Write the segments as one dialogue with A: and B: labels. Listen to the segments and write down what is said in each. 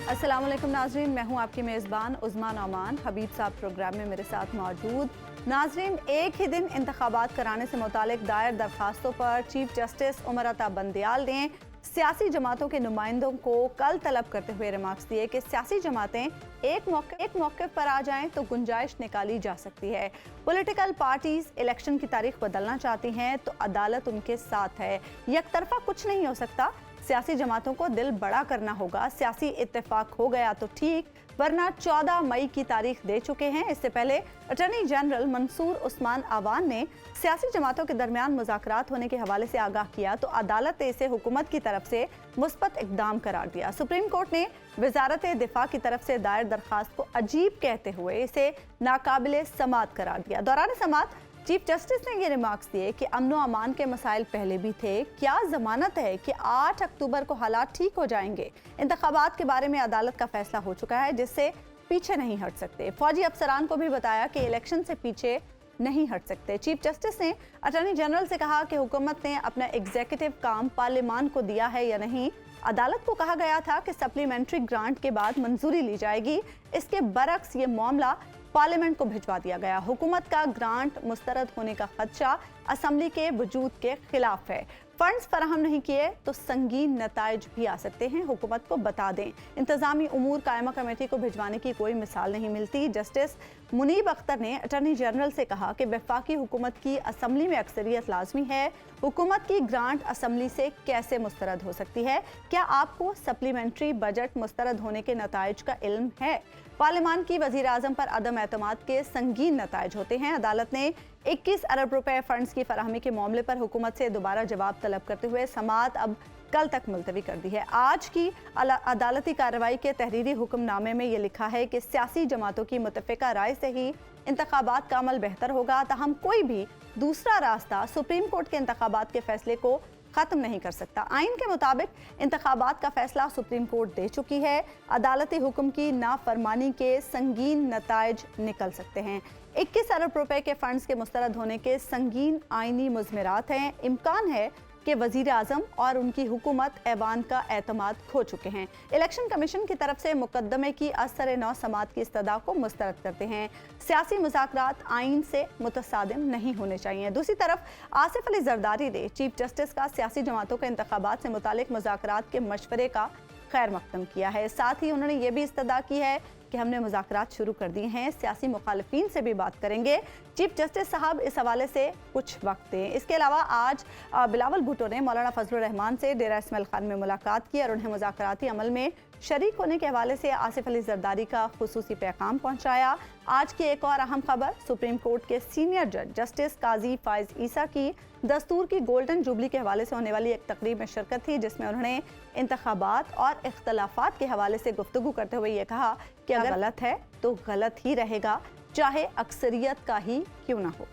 A: अस्सलाम वालेकुम नाजरीन, मैं हूं आपकी मेज़बान उज़मा नौमान। हबीब साहब प्रोग्राम में मेरे साथ मौजूद। नाजरीन, एक ही दिन इंतखाबात कराने से मुतालिक दायर दरखास्तों पर चीफ जस्टिस उमर अता बंदियाल ने सियासी जमातों के नुमाइंदों को कल तलब करते हुए रिमार्क्स दिए कि सियासी जमातें एक मौके पर आ जाएं तो गुंजाइश निकाली जा सकती है। पॉलिटिकल पार्टीज इलेक्शन की तारीख बदलना चाहती हैं तो अदालत उनके साथ है। यकतरफा कुछ नहीं हो सकता। सियासी जमातों को दिल बड़ा करना होगा। सियासी इत्तेफाक हो गया तो ठीक, वरना 14 मई की तारीख दे चुके हैं। इससे पहले अटॉर्नी जनरल मंसूर उस्मान आवान ने सियासी जमातों के दरमियान मुज़ाकरात होने के हवाले से आगाह किया तो अदालत ने इसे हुकूमत की तरफ से मुस्बत इक़दाम करार दिया। सुप्रीम कोर्ट ने वजारत दिफा की तरफ से दायर दरखास्त को अजीब कहते हुए इसे नाकाबिले समात करार दिया। दौरान समात चीफ जस्टिस ने ये रिमार्क्स दिए कि अमनो अमान के मसाइल पहले भी थे। क्या जमानत है कि 8 अक्टूबर को हालात ठीक हो जाएंगे? इंतखाबात के बारे में अदालत का फैसला हो चुका है जिससे पीछे नहीं हट सकते। फौजी अफसरान को भी बताया कि इलेक्शन से पीछे नहीं हट सकते। चीफ जस्टिस ने अटॉर्नी जनरल से कहा कि हुकूमत ने अपना एग्जीक्यूटिव काम पार्लियामान को दिया है या नहीं। अदालत को कहा गया था कि सप्लीमेंट्री ग्रांट के बाद मंजूरी ली जाएगी। इसके बरक्स ये मामला पार्लियामेंट को भिजवा दिया गया। हुकूमत का ग्रांट मुस्तरद होने का खदशा असम्बली के वजूद के खिलाफ है। फंड्स फराहम नहीं किए तो संगीन नताइज भी आ सकते हैं, हुकूमत को बता दें। इंतजामी उमूर कायमा कमेटी को भिजवाने की कोई मिसाल नहीं मिलती। जस्टिस मुनीब अख्तर ने अटॉर्नी जनरल से कहा कि वफाकी हुकूमत की असम्बली में अक्सरियत लाजमी है। हुकूमत की ग्रांट असम्बली से कैसे मुस्तरद हो सकती है? क्या आपको सप्लीमेंट्री बजट मुस्तरद होने के नताइज का इल्म है? पार्लियामान की वजीर आजम पर अदम एतमाद के संगीन नताइज होते हैं। अदालत ने 21 अरब रुपए फंड्स की फराहमी के मामले पर हुकूमत से दोबारा जवाब तलब करते हुए समाअत अब कल तक मुलतवी कर दी है। आज की अदालती कार्रवाई के तहरीरी हुक्मनामे में ये लिखा है कि सियासी जमातों की मुतफ़िका राय से ही इंतखाबात का अमल बेहतर होगा। ताहम कोई भी दूसरा रास्ता सुप्रीम कोर्ट के इंतखाबात के फैसले को खत्म नहीं कर सकता। आइन के मुताबिक इंतखाबात का फैसला सुप्रीम कोर्ट दे चुकी है। अदालती हुक्म की नाफरमानी के संगीन नताइज निकल सकते हैं। 21 अरब रुपए के फंड्स के मुस्तरद होने के संगीन आइनी मुज़मिरात हैं। इम्कान है कि वजीर आजम और उनकी हुकूमत ऐवान का एतमाद खो चुके हैं। इलेक्शन कमीशन की तरफ से मुकदमे की असर नौ समात की इस्तदा को मुस्तरद करते हैं। सियासी मुज़ाकरात आइन से मुतसादिम नहीं होने चाहिए। दूसरी तरफ आसिफ अली जरदारी ने चीफ जस्टिस का सियासी जमातों के इंतखाबात से मुतालिक मुज़ाकरात के मशवरे का खैर मकदम किया है। साथ ही उन्होंने ये भी इस्तदा की है कि हमने मुज़ाकरात शुरू कर दिए हैं, सियासी मुखालिफिन से भी बात करेंगे। चीफ जस्टिस साहब इस हवाले से कुछ वक्त दें। इसके अलावा आज बिलावल भुट्टो ने मौलाना फजलुर रहमान से डेरा इस्माइल खान में मुलाकात की और उन्हें मुज़ाकराती अमल में शरीक होने के हवाले से आसिफ अली जरदारी का खुसूसी पैगाम पहुंचाया। आज की एक और अहम खबर, सुप्रीम कोर्ट के सीनियर जज जस्टिस काजी फाइज ईसा की दस्तूर की गोल्डन जुबली के हवाले से होने वाली एक तकरीब में शिरकत थी, जिसमें उन्होंने इंतखाबात और इख्तलाफात के हवाले से गुफ्तगू करते हुए ये कहा कि अगर गलत है तो गलत ही रहेगा, चाहे अक्सरियत का ही क्यों ना हो।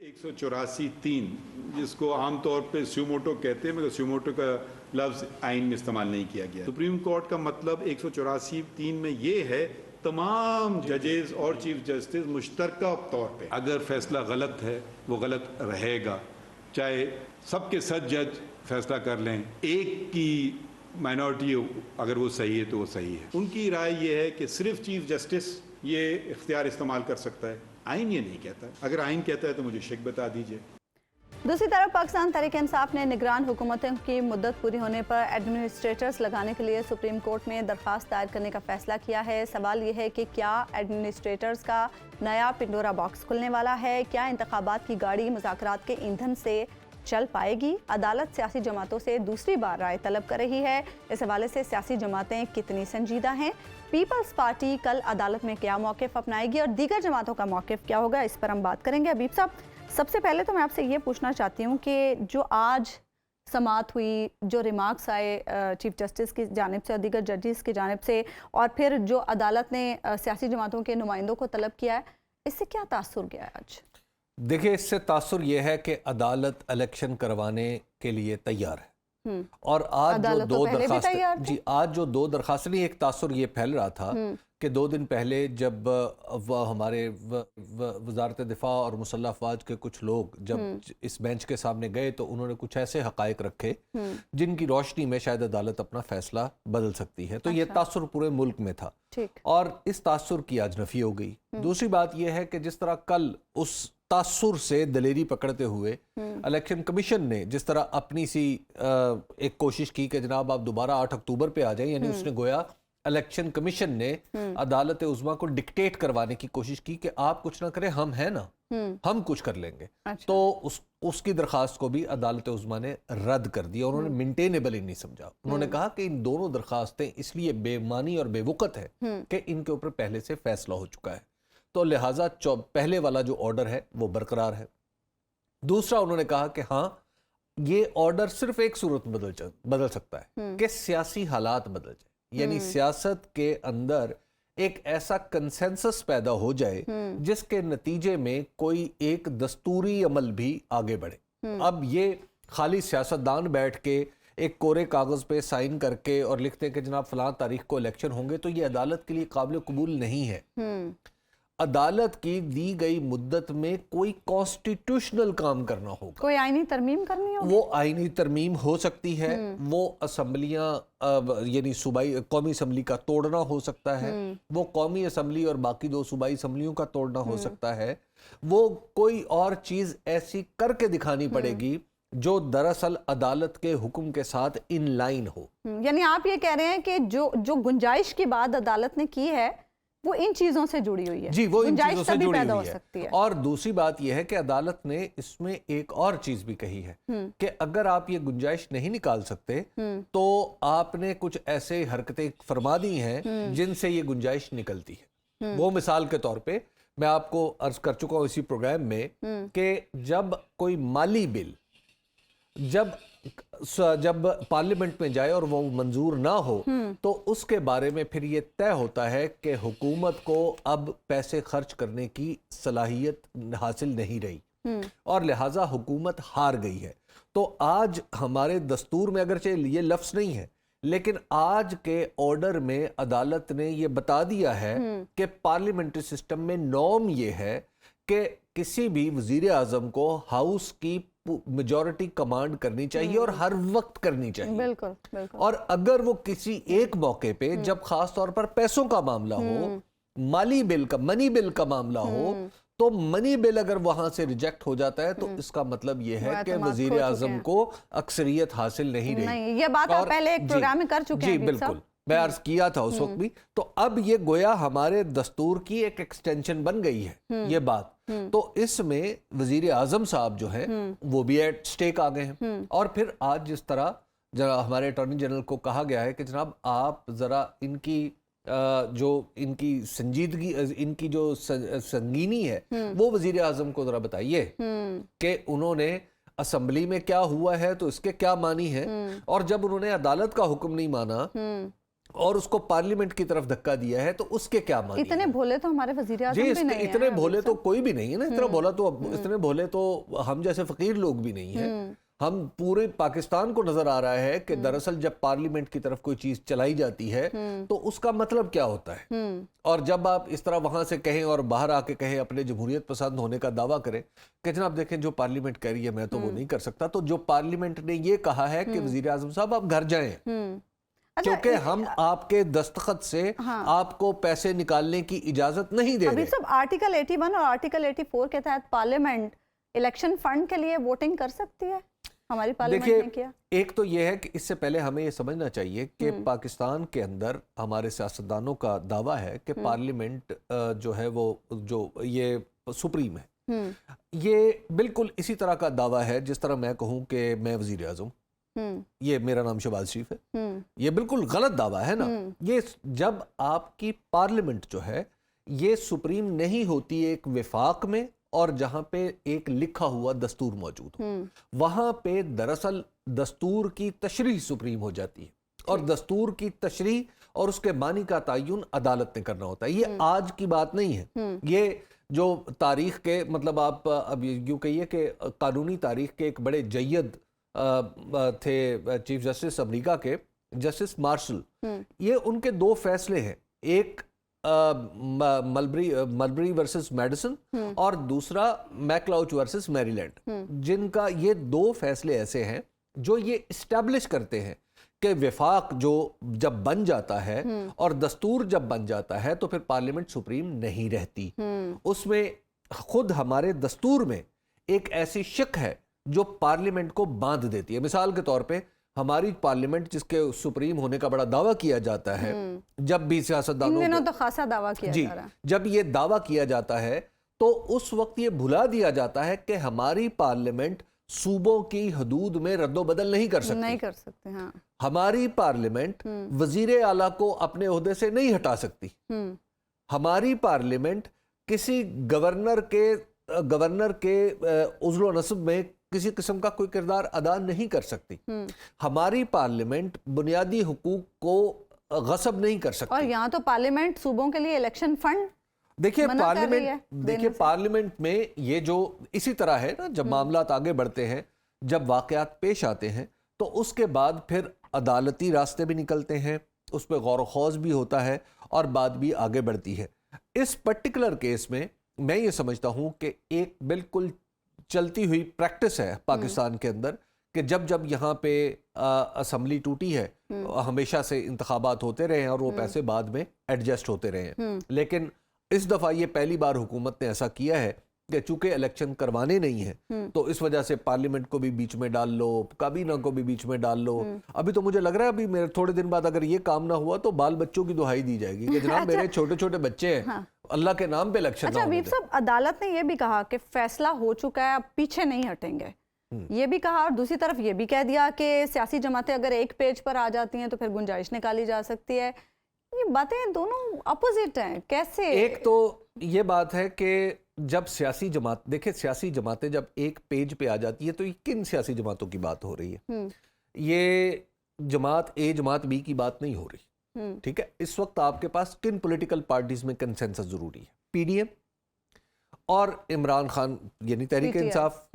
B: 184(3) जिसको आमतौर पे स्यूमोटो कहते हैं, मगर स्यूमोटो का लफ्ज़ आइन में इस्तेमाल नहीं किया गया। सुप्रीम कोर्ट का मतलब 184(3) में ये है तमाम जजेस और चीफ जस्टिस मुश्तरका तौर पे अगर फैसला गलत है वो गलत रहेगा, चाहे सबके 7 जज फैसला कर लें, एक की माइनॉरिटी अगर वो सही है तो वो सही है। उनकी राय ये है कि सिर्फ चीफ जस्टिस ये इख्तियार इस्तेमाल कर सकता है, आइन ये नहीं कहता है। अगर आइन कहता है तो मुझे शिक बता दीजिए।
A: दूसरी तरफ पाकिस्तान तहरीक इंसाफ ने निगरान हुकूमतों की मुद्दत पूरी होने पर एडमिनिस्ट्रेटर्स लगाने के लिए सुप्रीम कोर्ट में दरख्वास्त दायर करने का फैसला किया है। सवाल यह है कि क्या एडमिनिस्ट्रेटर्स का नया पिंडोरा बॉक्स खुलने वाला है? क्या इंतखाबात की गाड़ी मुज़ाकरात के ईंधन से चल पाएगी? अदालत सियासी जमातों से दूसरी बार राय तलब कर रही है। इस हवाले से सियासी जमातें कितनी संजीदा हैं? पीपल्स पार्टी कल अदालत में क्या मौक़िफ़ अपनाएगी और दीगर जमातों का मौक़िफ़ क्या होगा, इस पर हम बात करेंगे। हबीब साहब, सबसे पहले तो मैं आपसे ये पूछना चाहती हूँ कि जो आज समात हुई, जो रिमार्क्स आए चीफ जस्टिस की जानिब से और दीगर जजेस की जानिब से, और फिर जो अदालत ने सियासी जमातों के नुमाइंदों को तलब किया है, इससे क्या तासुर गया आज?
C: देखिए, इससे तासुर यह है कि अदालत इलेक्शन करवाने के लिए तैयार है। और आज जो
A: अदालत तो
C: दो
A: पहले भी तैयार
C: दरखास्तें
A: थी।
C: जी आज जो दो दरखास्तें नहीं, एक तासुर ये फैल रहा था कि 2 दिन पहले जब हमारे वजारत दिफा और मुसल्लह अफवाज के कुछ लोग जब इस बेंच के सामने गए तो उन्होंने कुछ ऐसे हकायक रखे जिनकी रोशनी में शायद अदालत अपना फैसला बदल सकती है। तो ये तासुर पूरे मुल्क में था
A: ठीक।
C: और इस तासुर की आज नफी हो गई। दूसरी बात यह है कि जिस तरह कल उस तासुर से दलेरी पकड़ते हुए इलेक्शन कमीशन ने जिस तरह अपनी सी एक कोशिश की कि जनाब आप दोबारा 8 अक्टूबर पे आ जाएं, यानी उसने गोया इलेक्शन कमीशन ने अदालत उज़्मा को डिक्टेट करवाने की कोशिश की कि आप कुछ ना करें, हम हैं ना, हम कुछ कर लेंगे।
A: अच्छा।
C: तो उसकी दरखास्त को भी अदालत उज़्मा ने रद्द कर दिया। उन्होंने मेंटेनेबल ही नहीं समझा। उन्होंने कहा कि इन दोनों दरखास्तें इसलिए बेमानी और बेवकत है कि इनके ऊपर पहले से फैसला हो चुका है, तो लिहाजा पहले वाला जो ऑर्डर है वो बरकरार है। दूसरा उन्होंने कहा कि हाँ, ये ऑर्डर सिर्फ एक सूरत में बदल सकता है कि सियासी हालात बदल जाए, यानी सियासत के अंदर एक ऐसा कंसेंसस पैदा हो जाए जिसके नतीजे में कोई एक दस्तूरी अमल भी आगे बढ़े। अब ये खाली सियासतदान बैठ के एक कोरे कागज पे साइन करके और लिखते हैं कि जनाब फलां तारीख को इलेक्शन होंगे, तो ये अदालत के लिए काबिल कबूल नहीं है। अदालत की दी गई मुद्दत में कोई कॉन्स्टिट्यूशनल काम करना होगा,
A: कोई आईनी तरमीम करनी होगी।
C: वो आईनी तरमीम हो सकती है, वो असम्बलियां यानी सूबाई कौमी असम्बली का तोड़ना हो सकता है, वो कौमी असम्बली और बाकी 2 सूबाई असम्बलियों का तोड़ना हो सकता है, वो कोई और चीज ऐसी करके दिखानी पड़ेगी जो दरअसल अदालत के हुक्म के साथ इन लाइन हो।
A: यानी आप ये कह रहे हैं कि जो गुंजाइश की बात अदालत ने की है वो इन चीजों से जुड़ी हुई है।
C: जी, वो इन चीजों से जुड़ी हुई
A: है।
C: और दूसरी बात यह है कि अदालत ने इसमें एक और चीज भी कही है कि अगर आप ये गुंजाइश नहीं निकाल सकते तो आपने कुछ ऐसे हरकतें फरमा दी हैं जिनसे ये गुंजाइश निकलती है। वो मिसाल के तौर पे मैं आपको अर्ज कर चुका हूं इसी प्रोग्राम में कि जब कोई माली बिल जब पार्लियामेंट में जाए और वो मंजूर ना हो तो उसके बारे में फिर ये तय होता है कि हुकूमत को अब पैसे खर्च करने की सलाहियत हासिल नहीं रही और लिहाजा हुकूमत हार गई है। तो आज हमारे दस्तूर में अगरचे ये लफ्ज़ नहीं है, लेकिन आज के ऑर्डर में अदालत ने ये बता दिया है कि पार्लियामेंट्री सिस्टम में नॉर्म ये है कि किसी भी वजीर आजम को हाउस की मेजॉरिटी कमांड करनी चाहिए और हर वक्त करनी चाहिए।
A: बिल्कुल, बिल्कुल।
C: और अगर वो किसी एक मौके पे जब खास तौर पर पैसों का मामला हो, मनी बिल का मामला हो, तो मनी बिल अगर वहां से रिजेक्ट हो जाता है तो इसका मतलब यह है कि वजीर आजम को अक्सरियत हासिल नहीं रही।
A: ये बात आप पहले एक प्रोग्राम में कर चुके हैं।
C: जी बिल्कुल, मैं अर्ज किया था उस वक्त भी। तो अब ये गोया हमारे दस्तूर की एक एक्सटेंशन बन गई है ये बात। तो इसमें वजीर आजम साहब जो है वो भी एट स्टेक आ गए हैं। और फिर आज जिस तरह हमारे अटॉर्नी जनरल को कहा गया है कि जनाब आप जरा इनकी जो इनकी संजीदगी, इनकी जो संगीनी है वो वजीर आजम को जरा बताइए कि उन्होंने असम्बली में क्या हुआ है तो इसके क्या मानी है, और जब उन्होंने अदालत का हुक्म नहीं माना और उसको पार्लियामेंट की तरफ धक्का दिया है तो उसके क्या मानी।
A: इतने भोले तो हमारे वजीर आज़म भी नहीं है।
C: इतने भोले तो कोई भी नहीं है ना, इतने भोले तो हम जैसे फकीर लोग भी नहीं है। हम पूरे पाकिस्तान को नजर आ रहा है कि दरअसल जब पार्लियामेंट की तरफ कोई चीज चलाई जाती है तो उसका मतलब क्या होता है। और जब आप इस तरह वहां से कहें और बाहर आके कहें अपने जमहूरियत पसंद होने का दावा करें कि जनाब देखें जो पार्लियामेंट कह रही है मैं तो वो नहीं कर सकता, तो जो पार्लियामेंट ने ये कहा है कि वजीर आजम साहब आप घर जाएं क्योंकि हम आपके दस्तखत से आपको पैसे निकालने की इजाजत नहीं दे रहे।
A: सब आर्टिकल 81 और आर्टिकल 84 के तहत पार्लियामेंट इलेक्शन फंड के लिए वोटिंग कर सकती है। हमारी पार्लियामेंट ने किया।
C: एक तो यह है कि इससे पहले हमें यह समझना चाहिए कि पाकिस्तान के अंदर हमारे सियासतदानों का दावा है कि पार्लियामेंट जो है वो जो ये सुप्रीम है, ये बिल्कुल इसी तरह का दावा है जिस तरह मैं कहूँ कि मैं वजीर आजम, ये मेरा नाम शहबाज शरीफ है। ये बिल्कुल गलत दावा है ना। ये जब आपकी पार्लियामेंट जो है ये सुप्रीम नहीं होती एक विफाक में और जहां पे एक लिखा हुआ दस्तूर मौजूद हो, वहां पे दरअसल दस्तूर की तशरीह सुप्रीम हो जाती है और दस्तूर की तशरीह और उसके मानी का तयन अदालत ने करना होता है। ये आज की बात नहीं है। ये जो तारीख के मतलब आप अब यूं कहिए कि कानूनी तारीख के एक बड़े जय्यद थे चीफ जस्टिस अमेरिका के, जस्टिस मार्शल, ये उनके दो फैसले हैं, एक मलबरी वर्सेस मेडिसन और दूसरा मैकलाउच वर्सेस मैरीलैंड, जिनका ये दो फैसले ऐसे हैं जो ये इस्टेब्लिश करते हैं कि विफाक जो जब बन जाता है और दस्तूर जब बन जाता है तो फिर पार्लियामेंट सुप्रीम नहीं रहती। उसमें खुद हमारे दस्तूर में एक ऐसी शिक है जो पार्लियामेंट को बांध देती है। मिसाल के तौर पे हमारी पार्लियामेंट जिसके सुप्रीम होने का बड़ा दावा किया जाता है, जब भी सियासतदानों
A: इन दिनों तो खासा दावा किया
C: जी
A: जा रहा है।
C: जब ये दावा किया जाता है तो उस वक्त ये भुला दिया जाता है कि हमारी पार्लियामेंट सूबों की हदूद में रद्दोबदल नहीं कर सकती।
A: नहीं कर सकते, हाँ।
C: हमारी पार्लियामेंट वजीर आला को अपने ओहदे से नहीं हटा सकती। हमारी पार्लियामेंट किसी गवर्नर के उज़्लो नस्ब में किसी किस्म का कोई किरदार अदा नहीं कर सकती। हमारी पार्लियामेंट बुनियादी हुकूक को गसब नहीं कर सकती।
A: और यहाँ तो पार्लियामेंट सूबों के लिए इलेक्शन फंड
C: देखिए
A: मना कर रही है
C: पार्लियामेंट में ये जो इसी तरह है ना, जब मामलात आगे बढ़ते हैं, जब वाकयात पेश आते हैं, तो उसके बाद फिर अदालती रास्ते भी निकलते हैं, उस पर गौर खौज भी होता है और बात भी आगे बढ़ती है। इस पर्टिकुलर केस में मैं ये समझता हूँ कि एक बिल्कुल चलती हुई प्रैक्टिस है पाकिस्तान के अंदर कि जब जब यहाँ पे असम्बली टूटी है, हमेशा से इंतखाबात होते रहे हैं और वो पैसे बाद में एडजस्ट होते रहे हैं, लेकिन इस दफ़ा ये पहली बार हुकूमत ने ऐसा किया है कि चूंकि इलेक्शन करवाने नहीं है तो इस वजह से पार्लियामेंट को भी बीच में डाल लो, काबीना को भी बीच में डाल लो। अभी तो मुझे लग रहा है अभी मेरे थोड़े दिन बाद अगर ये काम ना हुआ तो बाल बच्चों की दुहाई दी जाएगी कि जनाब मेरे छोटे छोटे बच्चे हैं,
A: हाँ।
C: अल्लाह के नाम पे इलेक्शन
A: अच्छा हबीब साहब, अदालत ने यह भी कहा कि फैसला हो चुका है, अब पीछे नहीं हटेंगे, ये भी कहा, और दूसरी तरफ ये भी कह दिया कि सियासी जमातें अगर एक पेज पर आ जाती हैं तो फिर गुंजाइश निकाली जा सकती है। ये बातें दोनों अपोजिट हैं, कैसे? एक
C: तो ये बात है कि जब सियासी जमात, देखिए सियासी जमातें जब एक पेज पे आ जाती है तो ये किन सियासी जमातों की बात हो रही है? ये जमात ए जमात बी की बात नहीं हो रही, ठीक है? इस वक्त आपके पास किन पॉलिटिकल पार्टीज में कंसेंसस जरूरी है? पीडीएम और इमरान खान यानी तहरीक इंसाफ,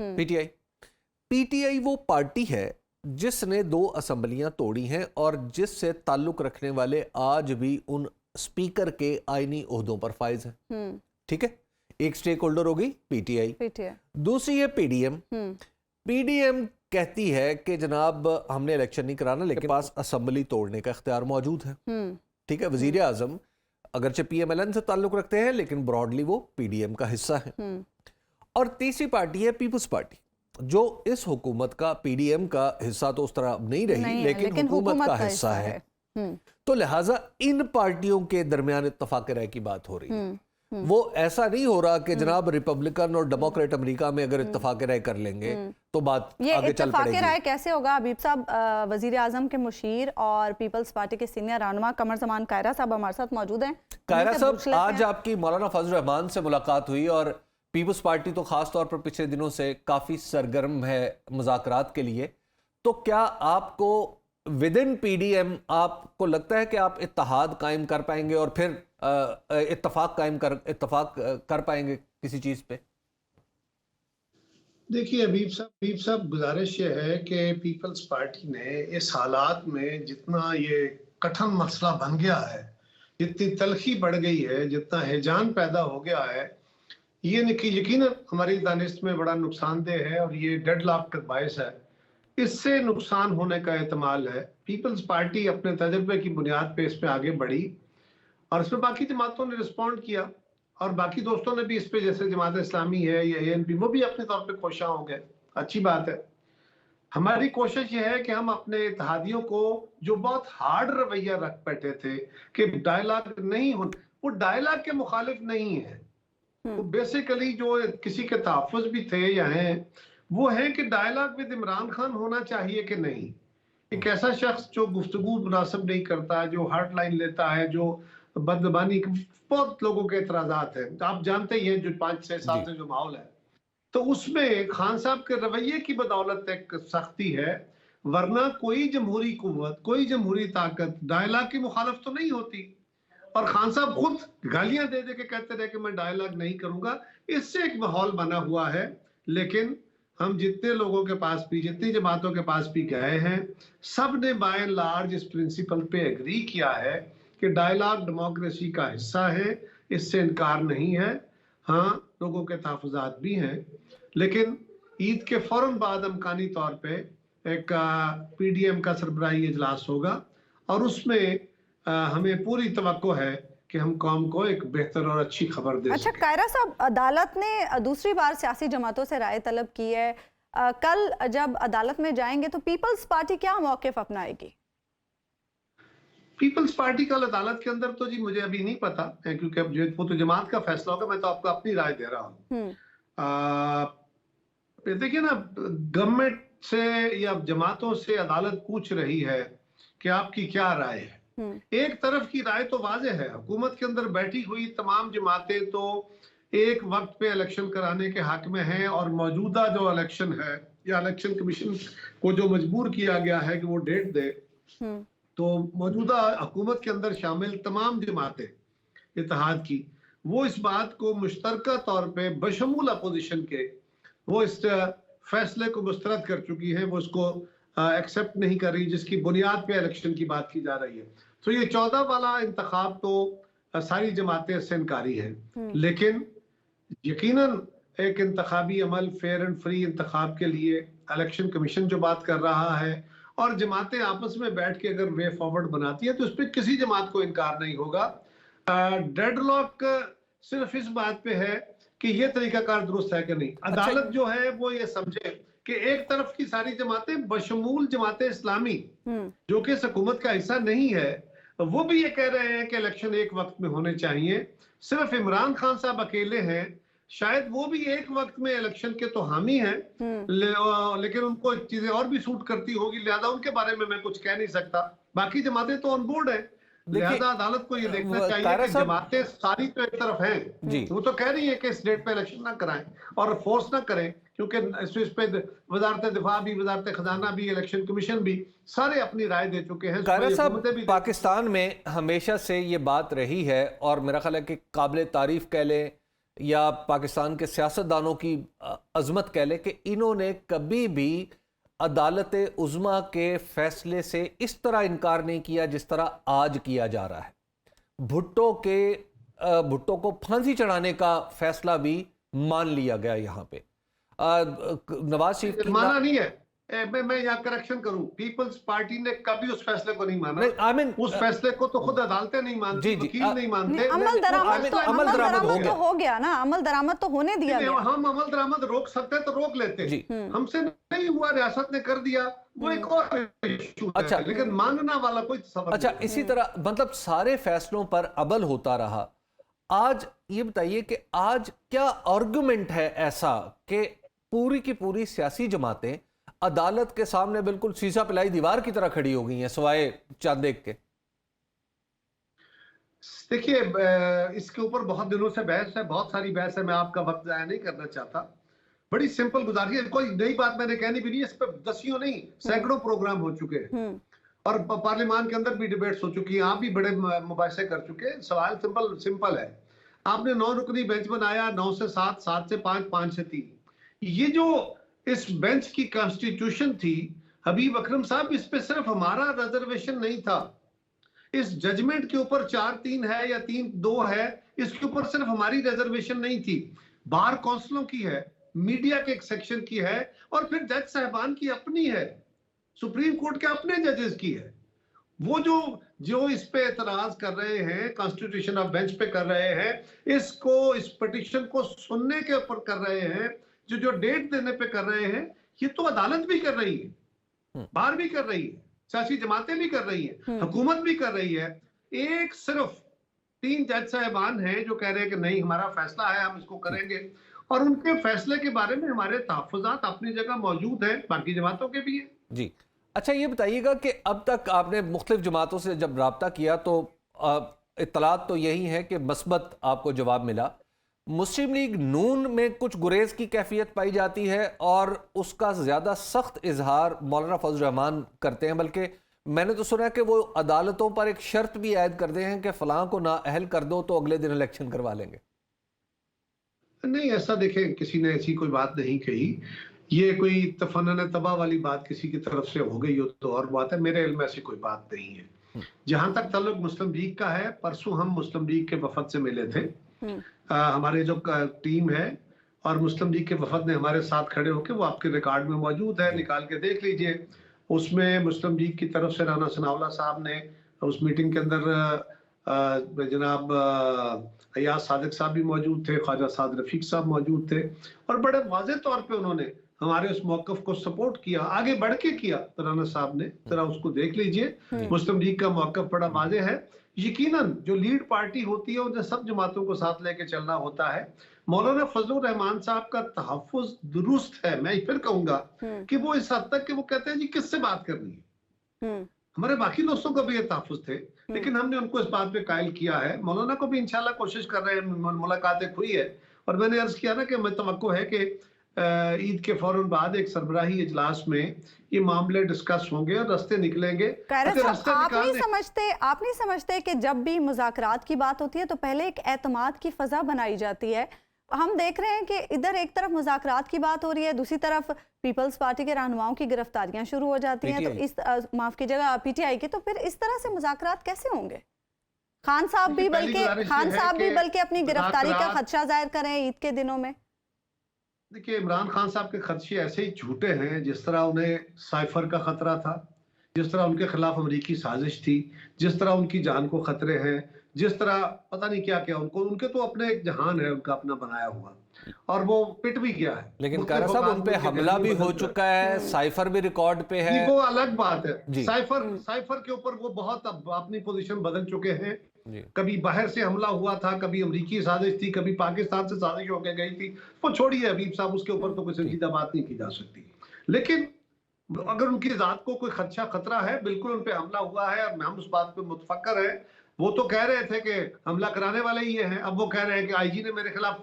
C: पीटीआई वो पार्टी है जिसने 2 असम्बलियां तोड़ी हैं और जिससे ताल्लुक रखने वाले आज भी उन स्पीकर के आईनी ओहदों पर फाइज हैं, ठीक है? एक स्टेक होल्डर होगी पीटीआई, दूसरी है पीडीएम। पीडीएम कहती है कि जनाब हमने इलेक्शन नहीं कराना, लेकिन पास असम्बली तोड़ने का इख्तियार मौजूद है, ठीक है? वजीर आजम अगरचे पीएमएलएन से ताल्लुक रखते हैं लेकिन ब्रॉडली वो पीडीएम का हिस्सा है। और तीसरी पार्टी है पीपल्स पार्टी, जो इस हुकूमत का, पीडीएम का हिस्सा तो उस तरह नहीं रही लेकिन हुकूमत का हिस्सा है। तो लिहाजा इन पार्टियों के दरमियान इत्तफाक राय की बात हो रही है। वो ऐसा नहीं हो रहा कि जनाब रिपब्लिकन और डेमोक्रेट अमेरिका में अगर इत्तफाक राय कर लेंगे तो बात
A: ये
C: आगे चल पड़ेगी।
A: इत्तफाक राय कैसे होगा हबीब साहब? वजीर आजम के मुशीर और पीपल्स पार्टी के सीनियर रहनुमा कमर जमान कायरा साहब हमारे साथ मौजूद हैं।
C: कायरा साहब, आज आपकी मौलाना फजल रहमान से मुलाकात हुई और पीपल्स पार्टी तो खास तौर पर पिछले दिनों से काफी सरगर्म है मुज़ाकरात के लिए, तो क्या आपको विद इन पीडीएम आपको लगता है कि आप इत्तेहाद कायम कर पाएंगे और फिर इत्तफाक कर पाएंगे किसी चीज पे?
D: देखिए हबीब साहब गुजारिश ये है कि पीपल्स पार्टी ने इस हालात में जितना ये कठिन मसला बन गया है, जितनी तलखी बढ़ गई है, जितना हैजान पैदा हो गया है, ये यकीनन हमारी दानिश में बड़ा नुकसानदेह है और ये डेडलॉक का बायस है। इससे नुकसान होने का एहतमाल है। पीपल्स पार्टी अपने तजर्बे की बुनियाद पे इस पे आगे बढ़ी और इसमें बाकी जमातों ने रिस्पॉन्ड किया और बाकी दोस्तों ने भी इस पे, जैसे जमात इस्लामी है या एएनपी, वो भी अपने तौर पे कोशिश हो गए। अच्छी बात है। हमारी कोशिश ये है कि हम अपने इत्तेहादियों को, जो बहुत हार्ड रवैया रख बैठे थे कि डायलॉग नहीं हो, वो डायलॉग के मुखालिफ नहीं है। तो बेसिकली जो किसी के तहफ़्फ़ुज़ भी थे या हैं, वो है कि डायलॉग विद इमरान खान होना चाहिए कि नहीं। एक ऐसा शख्स जो गुफ्तगू मुनासिब नहीं करता, जो हार्ड लाइन लेता है, जो बदजबानी, बहुत लोगों के एतराज़ात हैं, आप जानते ही हैं, जो 5-6 साल से जो माहौल है, तो उसमें खान साहब के रवैये की बदौलत एक सख्ती है, वरना कोई जमहूरी कुव्वत, कोई जमहूरी ताकत डायलॉग की मुखालफ तो नहीं होती। और खान साहब खुद गालियां दे दे के कहते रहे कि मैं डायलॉग नहीं करूंगा। इससे एक माहौल बना हुआ है। लेकिन हम जितने लोगों के पास भी, जितनी जमातों के पास भी गए हैं, सब ने बाय एंड लार्ज इस प्रिंसिपल पे एग्री किया है कि डायलॉग डेमोक्रेसी का हिस्सा है, इससे इनकार नहीं है। हाँ, लोगों के तहफ़्फ़ुज़ात भी हैं, लेकिन ईद के फौरन बाद अमकानी तौर पे एक पीडीएम का सरबराही इजलास होगा और उसमें हमें पूरी तवक्को है कि हम कौम को एक बेहतर और अच्छी खबर दे
A: अच्छा
D: सकें।
A: कायरा साहब, अदालत ने दूसरी बार सियासी जमातों से राय तलब की है। कल जब अदालत में जाएंगे तो पीपल्स पार्टी क्या मौक़िफ़ अपनाएगी?
D: पीपल्स पार्टी कल अदालत के अंदर तो जी मुझे अभी नहीं पता है, क्योंकि अब वो तो जमात का फैसला होगा। मैं तो आपको अपनी राय दे रहा हूँ। देखिए ना, गवर्नमेंट से या जमातों से अदालत पूछ रही है कि आपकी क्या राय है। एक तरफ की राय तो वाज़ेह है, हुकूमत के अंदर बैठी हुई तमाम जमातें तो एक वक्त पे इलेक्शन कराने के हक में हैं और मौजूदा जो इलेक्शन है या इलेक्शन कमीशन को जो मजबूर किया गया है कि वो डेट दे, तो मौजूदा हुकूमत के अंदर शामिल तमाम जमातें इत्तेहाद की, वो इस बात को मुश्तरका तौर पे बशमूल अपोजिशन के वो इस फैसले को मुस्तरद कर चुकी हैं, वो इसको एक्सेप्ट नहीं कर रही जिसकी बुनियाद पे इलेक्शन की बात की जा रही है। तो ये 14 वाला इंतखाब तो सारी जमातें इससे इनकारी हैं, लेकिन यकीनन एक इंतखाबी अमल, फेयर एंड फ्री इंतखाब के लिए इलेक्शन कमीशन जो बात कर रहा है और जमातें आपस में बैठ के अगर वे फॉरवर्ड बनाती है तो उस पर किसी जमात को इनकार नहीं होगा। डेडलॉक सिर्फ इस बात पे है कि ये तरीकाकार दुरुस्त है कि नहीं। अदालत जो है वो ये समझे कि एक तरफ की सारी जमातें बशमूल जमात इस्लामी जो कि इस हुकूमत का हिस्सा नहीं है, वो भी ये कह रहे हैं कि इलेक्शन एक वक्त में होने चाहिए। सिर्फ इमरान खान साहब अकेले हैं, शायद वो भी एक वक्त में इलेक्शन के तो हामी हैं, लेकिन उनको चीजें और भी सूट करती होगी, लिहाजा उनके बारे में मैं कुछ कह नहीं सकता। बाकी जमातें तो ऑन बोर्ड है, लिहाजा अदालत को ये देखना चाहिए कि जमातें सारी तो एक तरफ हैं, वो तो कह रही है कि इस डेट पे इलेक्शन ना कराएं और फोर्स ना करें, क्योंकि इस पे वजारत दिफा भी, वजारत खजाना भी, इलेक्शन कमीशन भी सारे अपनी राय दे चुके हैं।
C: कायरा साहब, पाकिस्तान में हमेशा से ये बात रही है और मेरा ख्याल है कि काबिल तारीफ कह लें या पाकिस्तान के सियासतदानों की अजमत कह लें कि इन्होंने कभी भी अदालत उज़्मा के फैसले से इस तरह इनकार नहीं किया जिस तरह आज किया जा रहा है। भुट्टो को फांसी चढ़ाने का फैसला भी मान लिया गया यहाँ पे। नवाज शरीफ की
D: माना नहीं है। मैं यहाँ करेक्शन करूं, पीपल्स पार्टी ने कभी उस फैसले को नहीं माना। उस फैसले को तो खुद अदालतें नहीं मानती, वकील नहीं मानते।
A: अमल दरामद तो हो गया ना, अमल दरामद तो होने दिया गया।
D: हम अमल दरामद रोक सकते तो रोक लेते, हमसे नहीं हुआ, रियासत ने कर दिया, वो एक और इशू है।
C: अच्छा,
D: लेकिन मानना वाला कोई तस्वर।
C: अच्छा, इसी तरह मतलब सारे फैसलों पर अमल होता रहा। आज ये बताइए कि आज क्या आर्गुमेंट है ऐसा कि पूरी की पूरी सियासी जमातें अदालत के सामने बिल्कुल शीशा पिलाई दीवार की तरह खड़ी हो गई हैं सिवाय चांद देख के?
D: देखिए, इसके ऊपर बहुत दिनों से बहस है, बहुत सारी बहस है, मैं आपका वक्त जाया नहीं करना चाहता। बड़ी सिंपल गुजारिश है, कोई नई बात मैंने कहनी भी नहीं, इस पर दसियों नहीं सैकड़ों प्रोग्राम हो चुके हैं और पार्लियामान के अंदर भी डिबेट्स हो चुकी हैं, आप भी बड़े मुबाहिसे कर चुके हैं। सवाल सिंपल है, आपने 9 रुकनी बेंच बनाया, 9 से 7, 7 से 5, 5 से 3। ये जो इस बेंच की कॉन्स्टिट्यूशन थी, हबीब अकरम साहब, इस पे सिर्फ हमारा रिजर्वेशन नहीं था। इस जजमेंट के ऊपर 4-3 है या 3-2 है, इसके ऊपर सिर्फ हमारी रिजर्वेशन नहीं थी, बार काउंसिलों की है, मीडिया के एक सेक्शन की है और फिर जज साहबान की अपनी है, सुप्रीम कोर्ट के अपने जजेस की है। वो जो इस पे एतराज कर रहे हैं, कॉन्स्टिट्यूशन ऑफ बेंच पे कर रहे हैं, इस पिटिशन को सुनने के ऊपर कर रहे हैं, जो डेट देने पे कर रहे हैं, ये तो अदालत भी कर रही है, बार भी कर रही है, सियासी जमातें भी कर रही हैं, हुकूमत भी कर रही है। एक सिर्फ 3 जज साहबान हैं जो कह रहे हैं कि नहीं, हमारा फैसला है, हम इसको करेंगे, और उनके फैसले के बारे में हमारे तहफ़्फ़ुज़ात अपनी जगह मौजूद हैं, बाकी जमातों के भी हैं।
C: जी, अच्छा, ये बताइएगा कि अब तक आपने मुख्तलिफ जमातों से जब रब्ता किया तो इत्तलात तो यही है कि मस्बत आपको जवाब मिला। मुस्लिम लीग नून में कुछ गुरेज की कैफियत पाई जाती है और उसका ज़्यादा सख्त इजहार मौलाना फजल रहमान करते हैं, बल्कि मैंने तो सुना है कि वो अदालतों पर एक शर्त भी आयद करते हैं कि फलां को ना अहल कर दो तो अगले दिन इलेक्शन करवा लेंगे।
D: नहीं, ऐसा देखें, किसी ने ऐसी कोई बात नहीं कही। ये कोई तफन्नन तबाह वाली बात किसी की तरफ से हो गई हो तो और बात है, मेरे इल्म में ऐसी कोई बात नहीं है। जहां तक ताल्लुक मुस्लिम लीग का है, परसों हम मुस्लिम लीग के वफद से मिले थे। हमारे जो टीम है और मुस्लिम लीग के वफद ने हमारे साथ खड़े होकर, वो आपके रिकॉर्ड में मौजूद है, निकाल के देख लीजिए। उसमें मुस्लिम लीग की तरफ से राना सनाउल्लाह साहब ने उस मीटिंग के अंदर जनाब अयाज सादिक साहब भी मौजूद थे, ख्वाजा साद रफीक साहब मौजूद थे, और बड़े वाज़ेह तौर पे उन्होंने हमारे उस मौक़िफ़ को सपोर्ट किया, आगे बढ़ के किया राना साहब ने। जरा उसको देख लीजिए, मुस्लिम लीग का मौक़िफ़ बड़ा वाज़ेह है। यकीनन जो लीड पार्टी होती है उन्हें सब जमातों को साथ लेके चलना होता है। मौलाना फजलुर रहमान साहब का तहफ़्फ़ुज़ दुरुस्त है, मैं फिर कहूंगा कि वो इस हद तक कि वो कहते हैं जी किससे बात करनी है। हमारे बाकी दोस्तों को भी ये तहफ़्फ़ुज़ थे, लेकिन हमने उनको इस बात पे कायल किया है। मौलाना को भी इंशाल्लाह कोशिश कर रहे हैं, मुलाकातें हुई है, और मैंने अर्ज किया ना कि मैं तवक्को है कि ईद के फौरन बाद एक सरबराही इजलास में ये मामले डिस्कस होंगे और रास्ते निकलेंगे।
A: आप नहीं समझते कि जब भी मुज़ाकरात की बात होती है तो पहले एक एतमाद की फ़ज़ा बनाई जाती है? हम देख रहे हैं कि इधर एक तरफ मुज़ाकरात की बात हो रही है, दूसरी तरफ पीपल्स पार्टी के रहनुमाओं की गिरफ्तारियां शुरू हो जाती हैं, तो इस माफ कीजिएगा पीटीआई की, तो फिर इस तरह से मुज़ाकरात कैसे होंगे? खान साहब भी बल्कि अपनी गिरफ्तारी का खदशा जाहिर करें ईद के दिनों में।
D: देखिए, इमरान खान साहब के खदशे ऐसे ही झूठे हैं जिस तरह उन्हें साइफर का खतरा था, जिस तरह उनके खिलाफ अमेरिकी साजिश थी, जिस तरह उनकी जान को खतरे हैं, जिस तरह पता नहीं क्या क्या उनके तो अपने एक जहान है उनका अपना बनाया हुआ, और वो पिट भी गया है।
C: लेकिन कारा साहब उन पे हमला भी हो चुका है, साइफर भी रिकॉर्ड पे है।
D: वो अलग बात है। साइफर के ऊपर वो बहुत अपनी पोजीशन बदल चुके हैं। कभी बाहर से हमला हुआ था, कभी अमेरिकी साजिश थी, कभी पाकिस्तान से साजिश होकर गई थी। वो छोड़िए हबीब साहब, उसके ऊपर तो कोई संजीदा बात नहीं की जा सकती। लेकिन अगर उनकी जात को कोई खतरा है, बिल्कुल उन पे हमला हुआ है और हम उस बात पे मुतफक्कर हैं। वो तो कह रहे थे कि हमला कराने वाले ये हैं, अब वो कह रहे हैं कि आईजी ने मेरे खिलाफ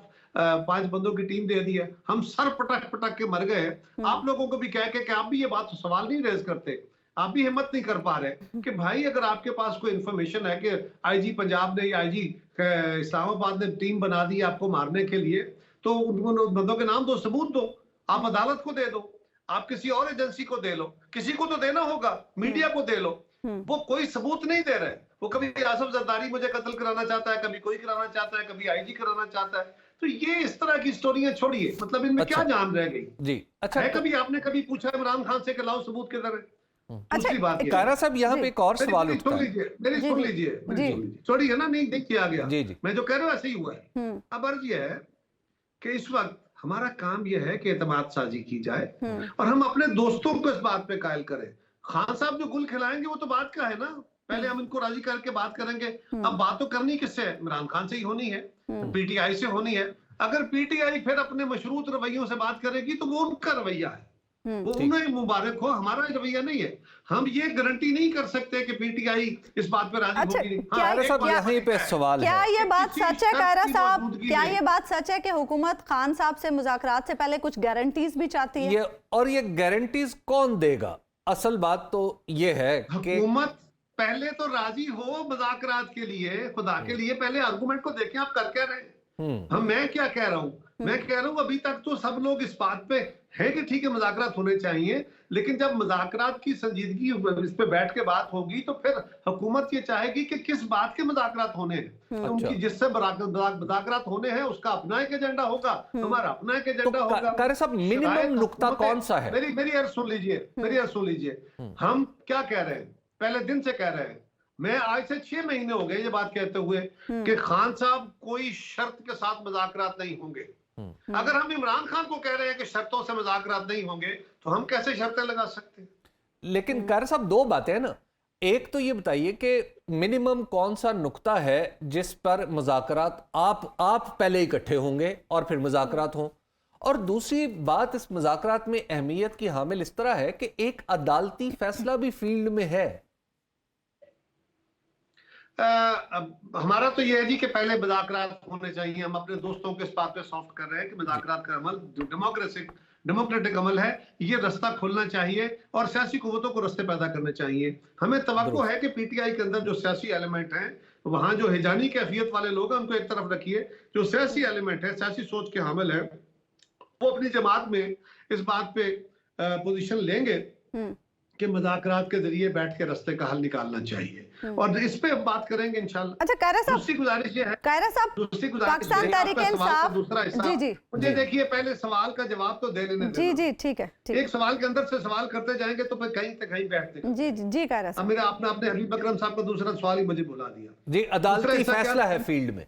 D: 5 बंदों की टीम दे दी है। हम सर पटक के मर गए। आप लोगों को भी कह के कि आप भी ये बात सवाल नहीं रेज करते, आप भी हिम्मत नहीं कर पा रहे कि भाई अगर आपके पास कोई इंफॉर्मेशन है कि आईजी पंजाब ने या आईजी इस्लामाबाद ने टीम बना दी आपको मारने के लिए, तो उन बंदों के नाम दो, सबूत दो, आप अदालत को दे दो, आप किसी और एजेंसी को दे लो, किसी को तो देना होगा, मीडिया को दे लो। वो कोई सबूत नहीं दे रहे। वो कभी आसफ जरदारी मुझे कत्ल कराना चाहता है, कभी कोई कराना चाहता है, कभी आईजी कराना चाहता है। तो ये इस तरह की स्टोरियां छोड़िए, मतलब इनमें क्या जान रह गई
C: जी। अच्छा
D: है, कभी आपने कभी पूछा इमरान खान से कि लाओ सबूत किधर है?
A: दूसरी
D: बात
C: कारा साहब यहाँ पे एक और सवाल उठता है।
D: मेरी सुन लीजिए, छोड़िए ना, नहीं किया गया।
C: जी।
D: मैं जो कह रहा हूँ ऐसे ही हुआ है। अब अर्ज ये है कि इस वक्त हमारा काम यह है कि एतमाद साजी की जाए और हम अपने दोस्तों को इस बात पे कायल करें। खान साहब जो गुल खिलाएंगे वो तो बात का है ना, पहले हम इनको राजी करके बात करेंगे। अब बात तो करनी किससे है? इमरान खान से ही होनी है, पीटीआई से होनी है। अगर पीटीआई फिर अपने मशरूत रवैयों से बात करेगी तो वो उनका रवैया है, वो उन्हें मुबारक हो, हमारा रवैया नहीं है। हम ये गारंटी नहीं कर सकते कि पीटीआई इस बात पे राजी होगी।
A: क्या ये बात सच है कायरा साहब? क्या ये बात सच है कि हुकूमत खान साहब से मुज़ाकरात से पहले कुछ गारंटीज भी चाहती है?
C: और ये गारंटीज कौन देगा? असल बात तो ये है कि
D: हुकूमत पहले तो राजी हो मुज़ाकरात के लिए, खुदा के लिए पहले आर्गुमेंट को देखें आप कर क्या रहे हैं। मैं क्या कह रहा हूँ? मैं कह रहा हूँ अभी तक तो सब लोग इस बात पे है कि ठीक है मुज़ाकरात होने चाहिए, लेकिन जब मुज़ाकरात की संजीदगी इस पे बैठ के बात होगी तो फिर हुकूमत ये चाहेगी कि किस बात के मुज़ाकरात होने हैं। उनकी जिससे मुज़ाकरात होने हैं उसका अपना एक एजेंडा होगा, हमारा अपना एक एजेंडा होगा।
C: कारा साहब मिनिमम नुक्ता कौन सा है?
D: मेरी अर्ज सुन लीजिए, हम क्या कह रहे हैं? पहले दिन से कह रहे हैं, मैं आज से 6 महीने हो गए ये बात कहते हुए कि खान साहब कोई शर्त के साथ मुज़ाकरात नहीं होंगे। अगर हम इमरान खान को कह रहे हैं कि शर्तों से मुज़ाकरात नहीं होंगे तो हम कैसे शर्तें लगा सकते हैं?
C: लेकिन कारा साहब दो बातें हैं ना, एक तो ये बताइए कि मिनिमम कौन सा नुक्ता है जिस पर मुज़ाकरात आप पहले इकट्ठे होंगे और फिर मुज़ाकरात हों, और दूसरी बात इस मुज़ाकरात में अहमियत की हामिल इस तरह है कि एक अदालती फैसला भी फील्ड में है।
D: हमारा तो ये है जी कि पहले मुज़ाकरात होने चाहिए। हम अपने दोस्तों के इस बात पे सॉफ्ट कर रहे हैं कि मुज़ाकरात का अमल डेमोक्रेटिक अमल है, ये रास्ता खुलना चाहिए और सियासी कुव्वतों को रास्ते पैदा करने चाहिए। हमें तवक्को है कि पीटीआई के अंदर जो सियासी एलिमेंट हैं, वहां जो हिजानी कैफियत वाले लोग हैं उनको एक तरफ रखिए, जो सियासी एलिमेंट है, सियासी सोच के हामिल है वो अपनी जमात में इस बात पे पोजीशन लेंगे कि मुज़ाकरात के जरिए बैठ के रास्ते का हल निकालना चाहिए, और इस पे हम बात करेंगे इंशाल्लाह।
A: अच्छा कायरा साहब,
D: दूसरी गुजारिश ये है,
A: कायरा साहब,
D: दूसरी गुजारिश
A: पाकिस्तान
D: ये है,
A: तहरीक
D: आपका सवाल का
A: इंसाफ,
D: दूसरा हिस्सा
A: जी जी
D: मुझे देखिए, पहले सवाल का जवाब तो दे लेने
A: जी
D: देना।
A: जी ठीक है, ठीक
D: एक सवाल के अंदर से सवाल करते जाएंगे तो फिर कहीं तक कहीं बैठते।
A: जी जी जी कायरा
D: अब
A: साहब,
D: मेरा आपने हबीब अकरम साहब का दूसरा सवाल ही मुझे बुला दिया।
C: जी, अदालती
D: दूसरा हिस्सा
C: फैसला
D: क्या
C: है फील्ड में।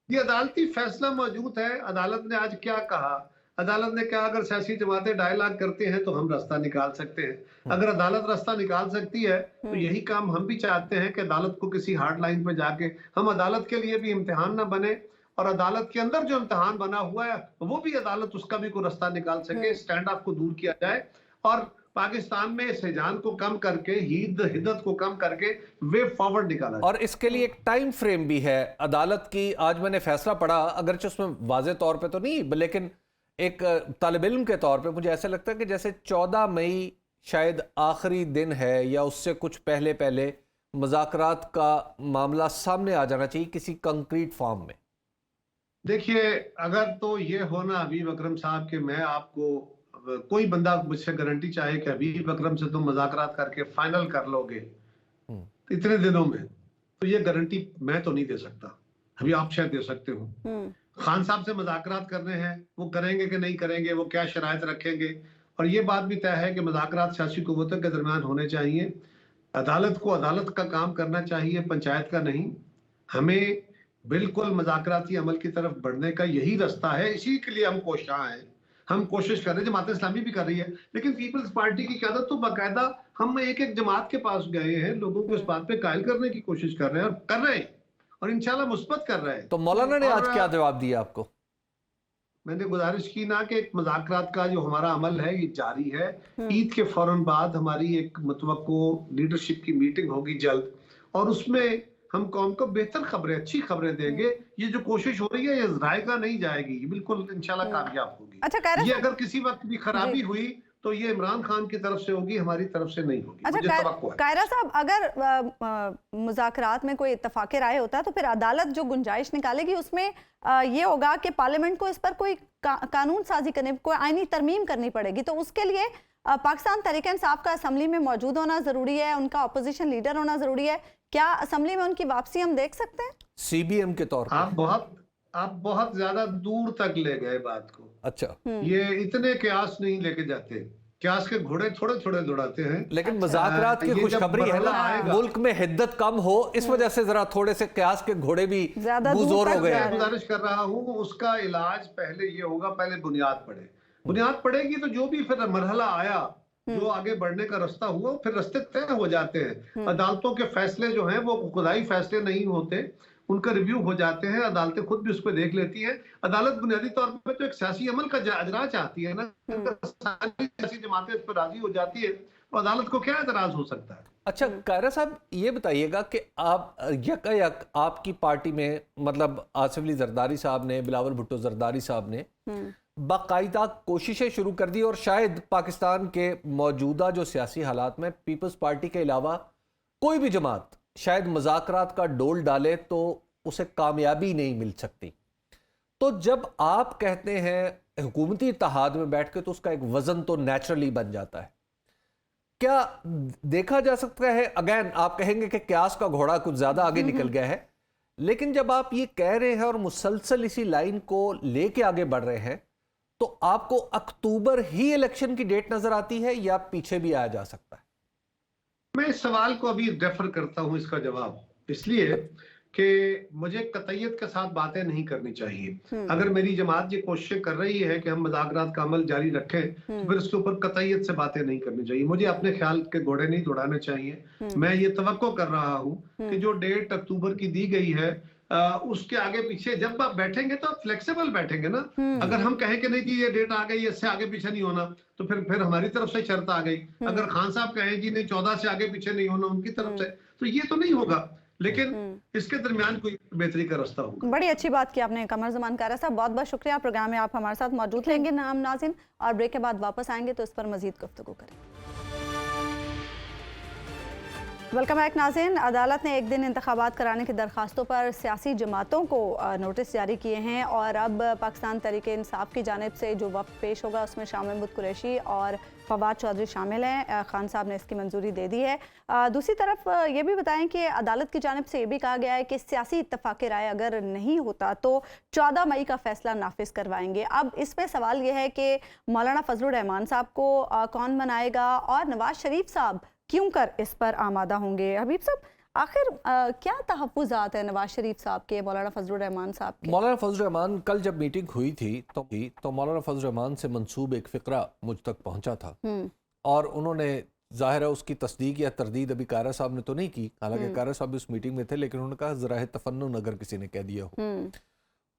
D: ये अदालती फैसला मौजूद है। अदालत ने आज क्या कहा? अदालत ने कहा अगर सियासी जमातें डायलॉग करते हैं तो हम रास्ता निकाल सकते हैं। अगर अदालत रास्ता निकाल सकती है तो यही काम हम भी चाहते हैं कि अदालत को किसी हार्ड लाइन पे जाके हम अदालत के लिए भी इम्तिहान ना बने, और अदालत के अंदर जो इम्तिहान बना हुआ है वो भी अदालत उसका भी कोई रास्ता निकाल सके, स्टैंड ऑफ को दूर किया जाए और पाकिस्तान में इस हिजान को कम करके, हिद्दत को कम करके वे फॉरवर्ड निकाला जाए।
C: और इसके लिए एक टाइम फ्रेम भी है अदालत की। आज मैंने फैसला पढ़ा, अगरचे उसमें वाज़े तौर पे तो नहीं, लेकिन एक तालिब इल्म के तौर पे मुझे ऐसा लगता है कि जैसे 14 मई शायद आखिरी दिन है या उससे कुछ पहले पहले मुज़ाकरात का मामला सामने आ जाना चाहिए किसी कंक्रीट फॉर्म में।
D: देखिए, अगर तो ये होना हबीब अकरम साहब के मैं आपको कोई बंदा मुझसे गारंटी चाहे कि हबीब अकरम से तुम मुज़ाकरात करके फाइनल कर लोगे इतने दिनों में, तो ये गारंटी मैं तो नहीं दे सकता। अभी आप शायद दे सकते हो। खान साहब से मुज़ाकरात करने हैं, वो करेंगे कि नहीं करेंगे, वो क्या शराइत रखेंगे, और ये बात भी तय है कि मुज़ाकरात सियासी कुव्वतों के दरमियान होने चाहिए। अदालत को अदालत का काम करना चाहिए, पंचायत का नहीं। हमें बिल्कुल मुज़ाकराती अमल की तरफ बढ़ने का यही रास्ता है, इसी के लिए हम कोशां हैं, हम कोशिश कर रहे हैं। जमात इस्लामी भी कर रही है, लेकिन पीपल्स पार्टी की क़यादत तो बाकायदा हम एक एक जमात के पास गए हैं, लोगों को इस बात पे कायल करने की कोशिश कर रहे हैं, और कर रहे हैं, और इंशाल्लाह मुस्बत कर रहे हैं।
C: तो मौलाना ने आज क्या जवाब दिया आपको?
D: मैंने गुजारिश की ना कि मुज़ाकरात का जो हमारा अमल है ये जारी है। ईद के फौरन बाद हमारी एक मुतवक्को लीडरशिप की मीटिंग होगी जल्द, और उसमें हम कौम को बेहतर खबरें, अच्छी खबरें देंगे। ये जो कोशिश हो रही है ये ज़ायगा नहीं जाएगी, ये बिल्कुल इंशाल्लाह कामयाब होगी।
A: अच्छा
D: ये अगर किसी वक्त भी खराबी हुई तो ये इमरान खान की तरफ से होगी, हमारी तरफ से नहीं होगी। मुझे तवक्को है।
A: कायरा साहब, अगर मुज़ाकरात में कोई इत्तफाक़ राय होता है तो फिर अदालत जो गुंजाइश निकालेगी उसमें ये होगा कि पार्लियामेंट को इस पर कोई कानून साजी करने, कोई आईनी तरमीम करनी पड़ेगी। तो उसके लिए पाकिस्तान तहरीक इंसाफ का असम्बली में मौजूद होना ज़रूरी है, उनका अपोजिशन लीडर होना ज़रूरी है। क्या असम्बली में उनकी वापसी हम देख सकते हैं?
C: CBM के तौर पर
D: आप बहुत ज्यादा दूर तक ले गए बात को।
C: अच्छा,
D: ये इतने कयास नहीं लेके जाते, कयास के घोड़े थोड़े थोड़े दौड़ाते हैं।
C: लेकिन मुज़ाकरात की खुशखबरी है ना, मुल्क में हिद्दत कम हो, इस वजह से जरा थोड़े से कयास के घोड़े भी बुज़ोर हो गए।
D: मैं गुजारिश कर रहा हूँ, उसका इलाज पहले ये होगा, पहले बुनियाद पड़े। बुनियाद पड़ेगी तो जो भी फिर मरहला आया, जो आगे बढ़ने का रास्ता हुआ, फिर रास्ते तय हो जाते हैं। अदालतों के फैसले जो हैं वो खुदाई फैसले नहीं होते, उनका रिव्यू हो जाते हैं, अदालतें खुद भी उस पर देख लेती हैं। अदालत बुनियादी तौर पर तो एक सियासी अमल का अजरा चाहती है ना, सियासी जमातें इस पर राजी हो जाती है तो अदालत को क्या एतराज हो सकता है।
C: अच्छा कायरा साहब, ये बताइएगा कि आप यक आपकी पार्टी में, मतलब आसिफ अली जरदारी साहब ने, बिलावल भुट्टो जरदारी साहब ने बाकायदा कोशिशें शुरू कर दी, और शायद पाकिस्तान के मौजूदा जो सियासी हालात में पीपल्स पार्टी के अलावा कोई भी जमात शायद मुज़ाकरात का डोल डाले तो उसे कामयाबी नहीं मिल सकती। तो जब आप कहते हैं हुकूमती इत्तेहाद में बैठ के, तो उसका एक वजन तो नेचुरली बन जाता है। क्या देखा जा सकता है, अगेन आप कहेंगे कि क्यास का घोड़ा कुछ ज्यादा आगे निकल गया है, लेकिन जब आप ये कह रहे हैं और मुसलसल इसी लाइन को लेके आगे बढ़ रहे हैं, तो आपको अक्टूबर ही इलेक्शन की डेट नजर आती है या पीछे भी आया जा सकता है?
D: मैं इस सवाल को अभी रेफर करता हूं, इसका जवाब इसलिए कि मुझे कतईयत के साथ बातें नहीं करनी चाहिए। अगर मेरी जमात ये कोशिश कर रही है कि हम मुज़ाकरात का अमल जारी रखें तो फिर उसके ऊपर कतईयत से बातें नहीं करनी चाहिए। मुझे अपने ख्याल के घोड़े नहीं दौड़ाने चाहिए। मैं ये तवक्को कर रहा हूँ कि जो डेट अक्टूबर की दी गई है उसके आगे पीछे जब आप बैठेंगे तो आप फ्लेक्सिबल बैठेंगे ना। अगर हम कहें कि नहीं जी ये डेट आ गई, इससे आगे पीछे नहीं होना, तो फिर हमारी तरफ से शर्त आ गई। अगर खान साहब कहें जी नहीं 14 से आगे पीछे नहीं होना उनकी तरफ से, तो ये तो नहीं होगा, लेकिन इसके दरमियान कोई बेहतरी का रास्ता होगा।
A: बड़ी अच्छी बात की आपने कमर ज़मान कारा साहब, बहुत बहुत शुक्रिया। प्रोग्राम में आप हमारे साथ मौजूद रहेंगे नाम नाज़रीन, और ब्रेक के बाद वापस आएंगे तो इस पर मजीद गुफ्तगू करेंगे। वेलकम बैक नाज़रीन। अदालत ने एक दिन इंतखाबात कराने की दरखास्तों पर सियासी जमातों को नोटिस जारी किए हैं और अब पाकिस्तान तहरीक इंसाफ की जानिब से जो वक्त पेश होगा उसमें शाह महमूद कुरैशी और फवाद चौधरी शामिल हैं। खान साहब ने इसकी मंजूरी दे दी है। दूसरी तरफ ये भी बताएं कि अदालत की जानिब से ये भी कहा गया है कि सियासी इत्तफाक राय अगर नहीं होता तो 14 मई का फैसला नाफिज करवाएंगे। अब इस पर सवाल ये है कि मौलाना फजलुर रहमान साहब को कौन मनाएगा और नवाज शरीफ साहब क्यों कर इस पर आमादा होंगे। हबीब साहब, आखिर क्या तहफ़्फ़ुज़ात है नवाज शरीफ साहब के, मौलाना फजलुर रहमान साहब के?
C: मौलाना फजलुर रहमान, कल जब मीटिंग हुई थी तो मौलाना फजलुर रहमान से मंसूब एक फ़िक्रा मुझ तक पहुंचा था और उन्होंने ज़ाहिर है उसकी तस्दीक या तरदीद अभी कारा साहब ने तो नहीं की, हालांकि कारा साहब भी उस मीटिंग में थे, लेकिन उन्होंने कहा ज़राए तफन्नुन अगर किसी ने कह दिया हो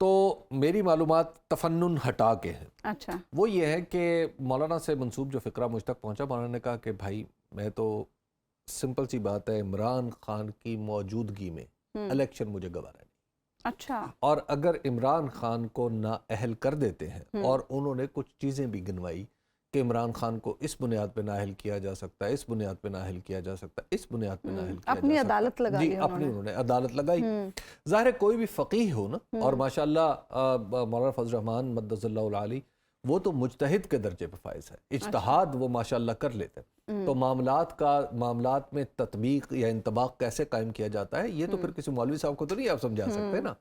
C: तो मेरी मालूमात तफन्नुन हटा के हैं।
A: अच्छा,
C: वो ये है कि मौलाना से मंसूब जो फ़िक्रा मुझ तक पहुंचा, मौलाना ने कहा कि भाई मैं तो सिंपल सी बात है, इमरान खान की मौजूदगी में इलेक्शन मुझे गवारा नहीं।
A: अच्छा,
C: और अगर इमरान खान को नाअहल कर देते हैं और उन्होंने कुछ चीज़ें भी गिनवाई कि इमरान खान को इस बुनियाद पे नाअहल किया जा सकता है, इस बुनियाद पे नाअहल किया जा सकता है, इस बुनियाद पे नाअहल किया
A: अपनी
C: जा सकता है।
A: अदालत लगाई
C: जी, अपनी उन्होंने अदालत लगाई। ज़ाहिर है कोई भी फ़कीह हो ना, और माशाल्लाह मौलाना फजल रहमान मद्दसल्लाहु अलैहि वो तो मुज्तहिद के दर्जे पे फाइज है, इज्तिहाद वो माशाल्लाह कर लेते हैं। तो मामलात में तत्मीक या इंतबाक कैसे कायम किया जाता है ये तो फिर किसी मौलवी साहब को तो नहीं आप समझा सकते ना।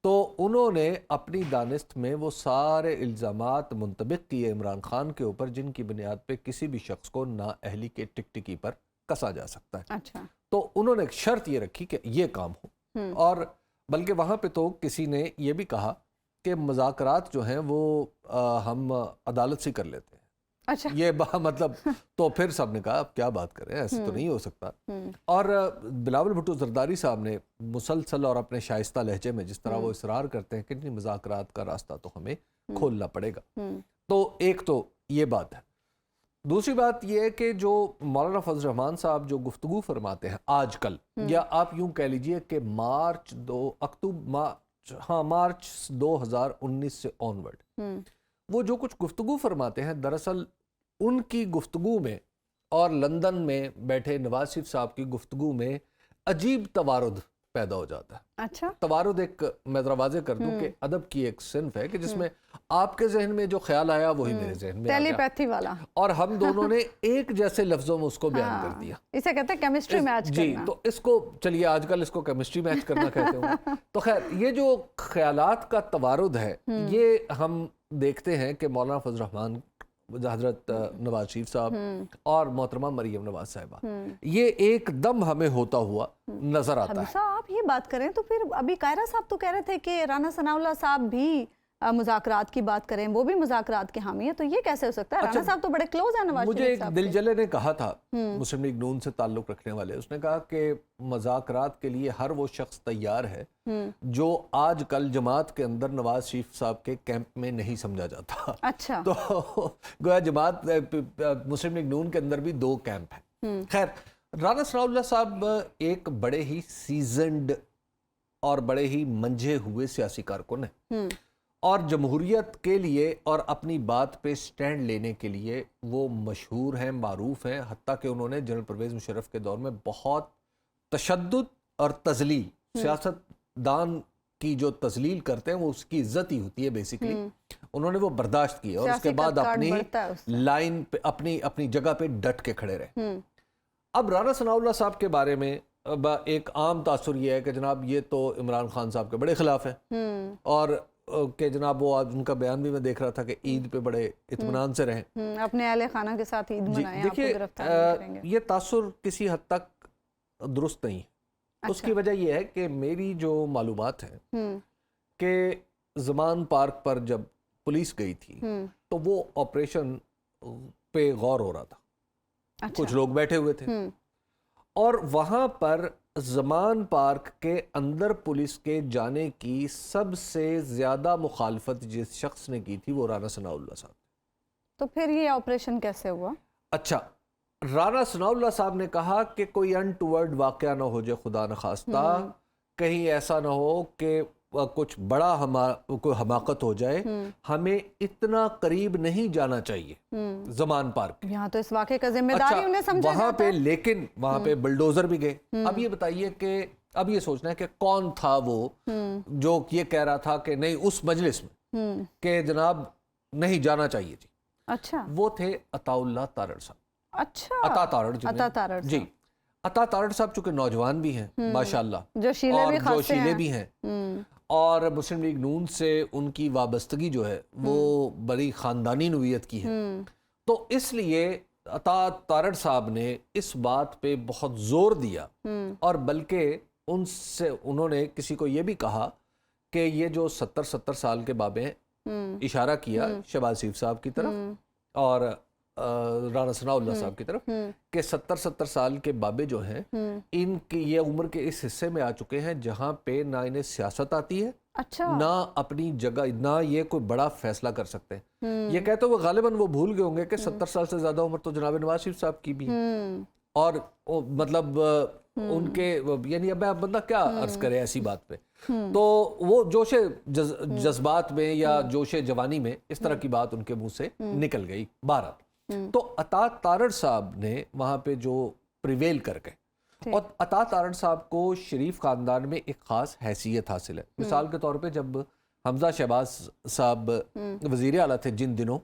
C: तो उन्होंने अपनी दानिस्त में वो सारे इल्ज़ामात मुंतबिक किए इमरान खान के ऊपर जिनकी बुनियाद पे किसी भी शख्स को नाअहली के टिकटिकी पर कसा जा सकता है।
A: अच्छा,
C: तो उन्होंने एक शर्त ये रखी कि ये काम हो, और बल्कि वहाँ पे तो किसी ने ये भी कहा कि मुज़ाकरात जो हैं वो हम अदालत से कर लेते हैं।
A: अच्छा,
C: ये मतलब तो फिर सब ने कहा अब क्या बात करें, ऐसे तो नहीं हो सकता। और बिलावल भुट्टो जरदारी साहब ने मुसलसल और अपने शाइस्ता लहजे में जिस तरह वो इसरार करते हैं कि नहीं मुज़ाकरात का रास्ता तो हमें खोलना पड़ेगा। तो एक तो ये बात है। दूसरी बात ये है कि जो मौलाना फजल रहमान साहब जो गुफ्तगू फरमाते हैं आजकल, या आप यूं कह लीजिए कि मार्च 2019 से ऑनवर्ड वो जो कुछ गुफ्तगू फरमाते हैं, दरअसल उनकी गुफ्तगू में और लंदन में बैठे नवाज शरीफ साहब की गुफ्तगू में अजीब तवारुद पैदा हो जाता है।
A: अच्छा,
C: तवारुद एक मैं जरा वाज़े कर दूं कि अदब की एक सिन्फ है कि जिसमें आपके जहन में जो ख्याल आया वही मेरे जहन में आ गया,
A: टेलीपैथी वाला,
C: और हम दोनों ने एक जैसे लफ्जों में उसको बयान कर दिया।
A: इसे कहते हैं केमिस्ट्री मैच
C: जी,
A: करना।
C: तो इसको चलिए आजकल इसको केमिस्ट्री मैच करना कहते हैं। तो खैर ये जो ख्यालात का तवारुद है ये हम देखते हैं कि मौलाना फजल रहमान, हजरत नवाज शरीफ साहब और मोहतरमा मरियम नवाज साहिबा, ये एकदम हमें होता हुआ नजर आता है।
A: आप ये बात करें तो फिर अभी कायरा साहब तो कह रहे थे कि राना सनाउल्लाह साहब भी मुज़ाकरात की बात करें, वो भी मुज़ाकरात के हामी है, तो ये कैसे हो सकता है? राना साहब तो बड़े क्लोज हैं नवाज
C: मुझे
A: शरीफ
C: एक
A: साहब
C: दिलजले ने कहा था, मुस्लिम लीग नून से ताल्लुक़ रखने वाले, उसने कहा कि मुज़ाकरात के लिए हर वो शख्स तैयार है जो आजकल जमात के अंदर नवाज शरीफ साहब के कैंप में नहीं समझा जाता।
A: अच्छा,
C: तो गोया जमात मुस्लिम लीग नून के अंदर भी दो कैंप हैं। खैर, राना सनाउल्लाह साहब एक बड़े ही सीजनड और बड़े ही मंझे हुए सियासी कारकुन हैं, और जमहूरियत के लिए और अपनी बात पे स्टैंड लेने के लिए वो मशहूर हैं, मारूफ हैं। हत्ता कि उन्होंने जनरल परवेज़ मुशर्रफ के दौर में बहुत तशद्दुद और तजलील, सियासतदान की जो तजलील करते हैं वो उसकी इज्जत ही होती है बेसिकली, उन्होंने वो बर्दाश्त की और उसके बाद अपनी लाइन पे अपनी जगह पे डट के खड़े रहे। अब राना सनाउल्लाह साहब के बारे में एक आम तासुर ये है कि जनाब ये तो इमरान खान साहब के बड़े खिलाफ है, और कि जनाब वो आज उनका बयान भी मैं देख रहा था कि ईद पे बड़े इत्मीनान से रहें,
A: अपने अहले खाना के साथ ईद मनाएं,
C: देखिए ये तासुर किसी हद तक दुरुस्त नहीं है। अच्छा। उसकी वजह यह है कि मेरी जो मालूमात है कि ज़मान पार्क पर जब पुलिस गई थी तो वो ऑपरेशन पे गौर हो रहा था। अच्छा। कुछ लोग बैठे हुए थे और वहाँ पर ज़मान पार्क के अंदर पुलिस के जाने की सबसे ज़्यादा मुखालफत जिस शख्स ने की थी वो राना सनाउल्लाह साहब।
A: तो फिर ये ऑपरेशन कैसे हुआ? अच्छा,
C: राना सनाउल्लाह साहब ने कहा कि कोई अनटूवर्ड वाक़या ना हो जाए, खुदा न खास्ता, कहीं ऐसा ना हो कि कुछ बड़ा कोई हमाकत हो जाए, हमें इतना करीब नहीं जाना चाहिए जमान पार्क।
A: यहाँ तो इस वाक़े का जिम्मेदारी उन्हें समझा
C: वहां
A: जाता
C: पे,
A: है।
C: लेकिन वहां पे बुलडोजर भी गए। अब ये बताइए कि अब ये सोचना है कि कौन था वो जो ये कह रहा था कि नहीं उस मजलिस में कि जनाब नहीं जाना चाहिए जी।
A: अच्छा,
C: वो थे अताउल्लाह तारड़ साहब।
A: अच्छा,
C: अता तारड़ जी,
A: अता तारड़
C: जी। अता तारड़ साहब चूंकि नौजवान भी हैं माशाल्लाह,
A: जो शीले
C: और
A: भी
C: जो
A: खासे
C: शीले
A: हैं।
C: भी हैं, और मुस्लिम लीग नून से उनकी वाबस्तगी जो है वो बड़ी खानदानी नोयत की है। तो इसलिए अता तारड़ साहब ने इस बात पे बहुत जोर दिया, और बल्कि उनसे उन्होंने किसी को ये भी कहा कि ये जो 70 साल के बाबे हैं, इशारा किया शहबाज शरीफ साहब की तरफ और राना सनाउल्लाह साहब की तरफ, कि 70 साल के बाबे जो हैं इनकी ये उम्र के इस हिस्से में आ चुके हैं जहां पे ना इन्हें सियासत आती है,
A: अच्छा,
C: ना अपनी जगह, ना ये कोई बड़ा फैसला कर सकते हैं। ये कहते हुए गालिबन वो भूल गए होंगे कि 70 साल से ज्यादा उम्र तो जनाब नवाज शरीफ साहब की भी है, और मतलब उनके यानी अब बंदा क्या अर्ज करे ऐसी बात पे। तो वो जोशे जज्बात में या जोशे जवानी में इस तरह की बात उनके मुंह से निकल गई बारात। तो अता तारड़ साहब ने वहां पे जो प्रिवेल कर गए, और अता तारड़ साहब को शरीफ खानदान में एक खास हैसियत हासिल है। मिसाल के तौर पे जब हमजा शहबाज साहब वजीर आला थे जिन दिनों,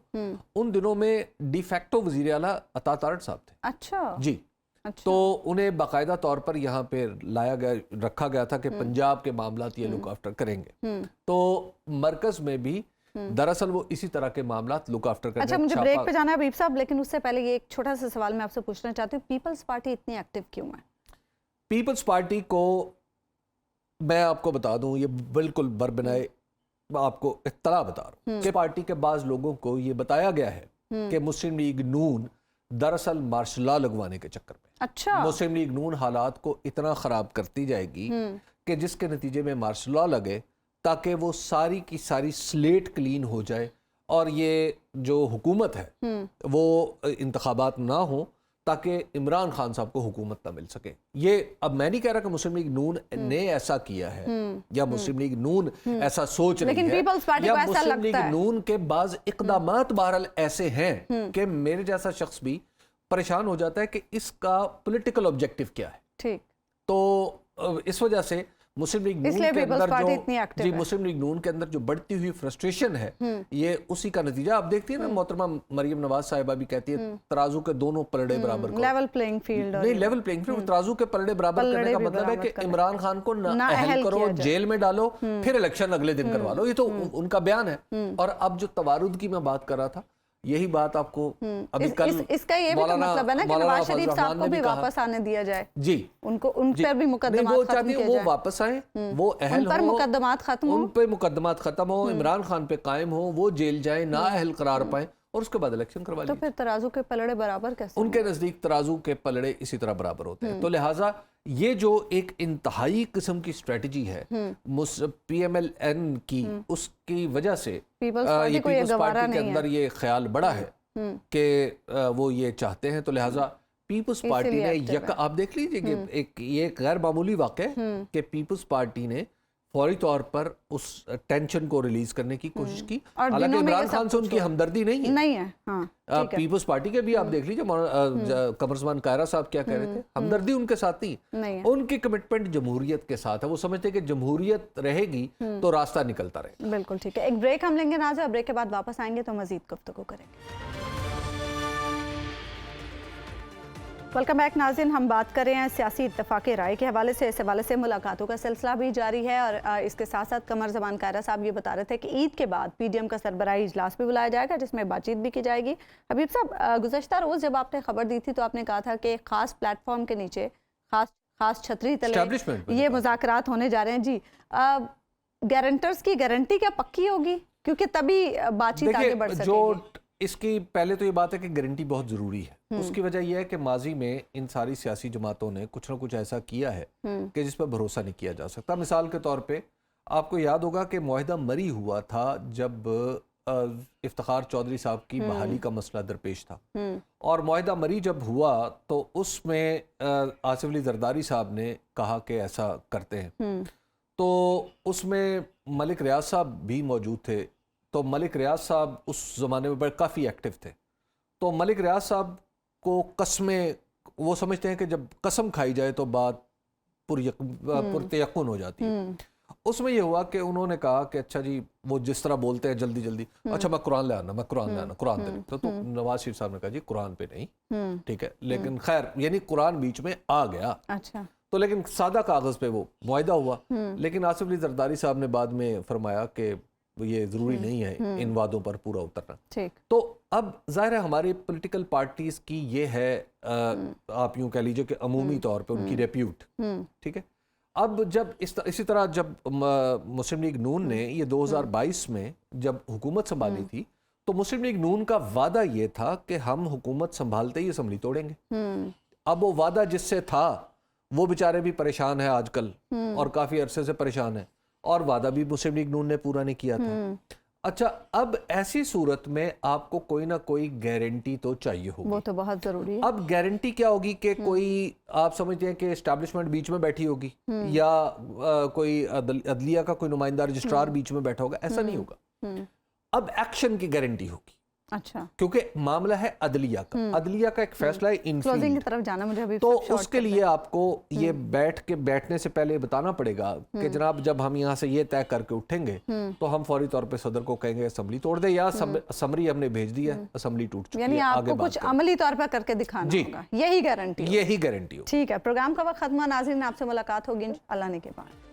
C: उन दिनों में डिफेक्टो वजीर आला अता तारड़ साहब थे।
A: अच्छा
C: जी।
A: अच्छा।
C: तो उन्हें बाकायदा तौर पर यहाँ पे लाया गया, रखा गया था कि पंजाब के मामलात ये लुक आफ्टर करेंगे। तो मरकज में भी दरअसल वो इसी तरह के मामलात लुक आफ्टर करने।
A: अच्छा, मुझे ब्रेक पे जाना है हबीब साहब, लेकिन उससे पहले ये एक छोटा सा सवाल मैं आपसे पूछना चाहती हूँ, पीपल्स पार्टी इतनी एक्टिव क्यों है?
C: पीपल्स पार्टी को मैं आपको बता दूं, ये बिल्कुल बरबनाए आपको इत्तला बता रहा हूँ कि पार्टी के बाज लोगों को ये बताया गया है कि मुस्लिम लीग नून दरअसल मार्शल लॉ लगवाने के चक्कर में,
A: अच्छा,
C: मुस्लिम लीग नून हालात को इतना खराब करती जाएगी कि जिसके नतीजे में मार्शल लॉ लगे ताकि वो सारी की सारी स्लेट क्लीन हो जाए और ये जो हुकूमत है वो इंतखाबात ना हो, ताकि इमरान खान साहब को हुकूमत ना मिल सके। ये अब मैं नहीं कह रहा कि मुस्लिम लीग नून ने ऐसा किया है या मुस्लिम लीग नून ऐसा सोच रही है,
A: पीपल्स पार्टी
C: या
A: को ऐसा
C: मुस्लिम लीग
A: लगता है।
C: नून के बाज इकदामात बहरहाल ऐसे हैं कि मेरे जैसा शख्स भी परेशान हो जाता है कि इसका पॉलिटिकल ऑब्जेक्टिव क्या है।
A: ठीक।
C: तो इस वजह से मुस्लिम लीग नून के अंदर जो मुस्लिम लीग नून के अंदर जो बढ़ती हुई फ्रस्ट्रेशन है, ये उसी का नतीजा। आप देखती है ना, मोहतरमा मरियम नवाज साहिबा भी कहती है तराजू के दोनों पलड़े बराबर करो,
A: लेवल प्लेइंग फील्ड।
C: नहीं, लेवल प्लेइंग फील्ड, तराजू के पलड़े बराबर करने का मतलब है कि इमरान खान को ना अहल करो, जेल में डालो, फिर इलेक्शन अगले दिन करवा लो। ये तो उनका बयान है। और अब जो तवारुद की मैं बात कर रहा था, यही बात आपको अभी कल
A: इसका ये भी तो मतलब है ना कि नवाज शरीफ साहब को भी वापस आने दिया जाए जी, उनको उन पर भी मुकदमात खत्म किए जाए, वो
C: वापस आए, वो अहल हो,
A: मुकदमात खत्म हो,
C: उन पे मुकदमात खत्म हो, इमरान खान पे कायम हो, वो जेल जाए, ना अहल करार पाए, और उसके बाद इलेक्शन करवा
A: तो फिर तराजू के पलड़े बराबर कैसे?
C: उनके नजदीक तराजू के पलड़े इसी तरह बराबर होते हैं। तो लिहाजा ये जो एक इंतहाई किस्म की स्ट्रेटजी है PMLN की, उसकी वजह से पीपल्स पार्टी के अंदर ये ख्याल बड़ा है कि वो ये चाहते हैं। तो लिहाजा पीपल्स पार्टी ने आप देख लीजिए कि एक ये गैर मामूली वाक़या है कि पीपल्स पार्टी ने फौरी तौर पर उस टेंशन को रिलीज करने की कोशिश की। हालांकि इमरान खान से उनकी हमदर्दी नहीं है। हाँ, पीपल्स पार्टी के भी आप देख लीजिए, कमरजमान कायरा साहब क्या कह रहे थे, हमदर्दी उनके साथ नहीं है, उनकी कमिटमेंट जमहूरियत के साथ है। वो समझते हैं कि जमहूरियत रहेगी तो रास्ता निकलता रहेगा।
A: बिल्कुल ठीक है, एक ब्रेक हम लेंगे नाज़ा, ब्रेक के बाद वापस आएंगे तो मजीद गुफ्तगू करेंगे। वेलकम बैक नाज़रीन, हम बात कर रहे हैं सियासी इत्तेफाक राय के हवाले से। इस हवाले से मुलाकातों का सिलसिला भी जारी है, और इसके साथ साथ कमर ज़मान कायरा साहब ये बता रहे थे कि ईद के बाद PDM का सरबराही इजलास भी बुलाया जाएगा जिसमें बातचीत भी की जाएगी। हबीब साहब, गुज़श्ता रोज़ जब आपने खबर दी थी तो आपने कहा था कि ख़ास प्लेटफॉर्म के नीचे खास छतरी तले ये मुज़ाकरात होने जा रहे हैं जी। गारंटर्स की गारंटी क्या पक्की होगी, क्योंकि तभी बातचीत आगे बढ़ सकेगी?
C: इसकी पहले तो ये बात है कि गारंटी बहुत ज़रूरी है। उसकी वजह यह है कि माजी में इन सारी सियासी जमातों ने कुछ ना कुछ ऐसा किया है कि जिस पर भरोसा नहीं किया जा सकता। मिसाल के तौर पे आपको याद होगा कि मुआहिदा मरी हुआ था जब इफ्तिखार चौधरी साहब की बहाली का मसला दरपेश था, और मुआहिदा मरी जब हुआ तो उसमें आसिफ अली जरदारी साहब ने कहा कि ऐसा करते हैं। तो उसमें मलिक रियाज साहब भी मौजूद थे। तो मलिक रियाज साहब उस ज़माने में काफ़ी एक्टिव थे। तो मलिक रियाज साहब को कस्में, वो समझते हैं कि जब कसम खाई जाए तो बात पुरतयक़ुन हो जाती है। उसमें ये हुआ कि उन्होंने कहा कि अच्छा जी, वो जिस तरह बोलते हैं जल्दी जल्दी, अच्छा मैं कुरान ले आना, मैं कुरान ले आना, कुरान दे तो नवाज शरीफ साहब ने कहा जी कुरान पे नहीं, ठीक है, लेकिन खैर यानी कुरान बीच में आ गया।
A: अच्छा।
C: तो लेकिन सादा कागज़ पे वो मुआहिदा हुआ। लेकिन आसिफ अली जरदारी साहब ने बाद में फरमाया कि ये ज़रूरी नहीं है इन वादों पर पूरा उतरना।
A: ठीक।
C: तो अब ज़ाहिर है हमारी पॉलिटिकल पार्टीज़ की ये है, आप यूँ कह लीजिए कि अमूमी तौर पे उनकी रेप्यूट, ठीक है। अब जब इसी तरह जब मुस्लिम लीग नून ने ये 2022 में जब हुकूमत संभाली थी, तो मुस्लिम लीग नून का वादा ये था कि हम हुकूमत संभालते ही असम्बली तोड़ेंगे। अब वो वादा जिससे था वो बेचारे भी परेशान है आजकल, और काफ़ी अरसे से परेशान है, और वादा भी मुस्लिम लीग नून ने पूरा नहीं किया था। अच्छा, अब ऐसी सूरत में आपको कोई ना कोई गारंटी तो चाहिए होगी।
A: वो तो बहुत जरूरी है।
C: अब गारंटी क्या होगी कि कोई, आप समझते हैं कि एस्टैब्लिशमेंट बीच में बैठी होगी, या कोई अदलिया का कोई नुमाइंदा रजिस्ट्रार बीच में बैठा होगा, ऐसा नहीं होगा। अब एक्शन की गारंटी होगी।
A: अच्छा।
C: क्योंकि मामला है अदलिया का, अदलिया का एक फैसला है
A: क्लोजिंग की तरफ जाना मुझे अभी,
C: तो उसके लिए आपको ये बैठने से पहले बताना पड़ेगा कि जनाब जब हम यहाँ से ये तय करके उठेंगे तो हम फौरी तौर पे सदर को कहेंगे असम्बली तोड़ दे, या असम्बली हमने भेज दी है, असम्बली टूट चुकी है,
A: यानी आपको
C: आगे
A: कुछ अमली तौर पर करके दिखाना होगा। यही गारंटी
C: हो।
A: ठीक है, प्रोग्राम का वक्त खत्म। नाज़रीन, आपसे मुलाकात होगी इंशाअल्लाह के बाद।